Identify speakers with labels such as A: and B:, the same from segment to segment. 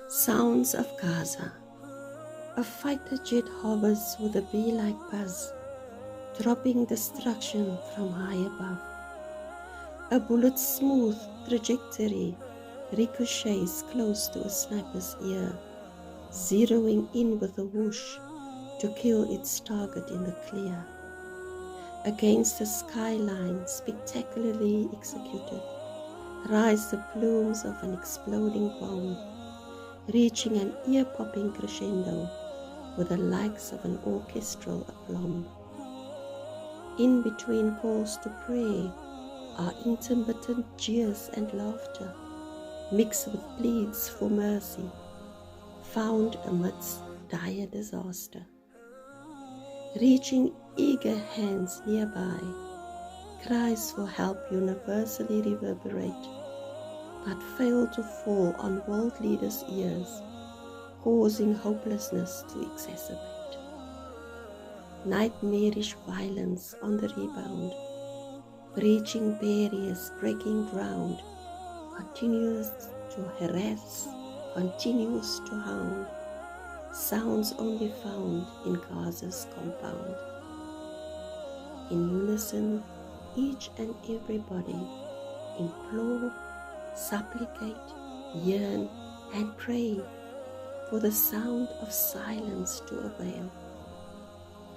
A: Sounds of Gaza. A fighter jet hovers with a bee-like buzz, dropping destruction from high above. A bullet's smooth trajectory ricochets close to a sniper's ear, zeroing in with a whoosh to kill its target in the clear. Against the skyline, spectacularly executed, rise the plumes of an exploding bomb, reaching an ear-popping crescendo with the likes of an orchestral aplomb. In between calls to pray are intermittent jeers and laughter, mixed with pleads for mercy, found amidst dire disaster. Reaching eager hands nearby, cries for help universally reverberate, but fail to fall on world leaders' ears, causing hopelessness to exacerbate. Nightmarish violence on the rebound, breaching barriers, breaking ground, continues to harass, continues to hound, sounds only found in Gaza's compound. In unison, each and everybody implore, supplicate, yearn, and pray for the sound of silence to avail,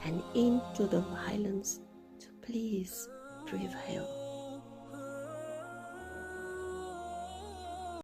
A: an end to the violence to please prevail.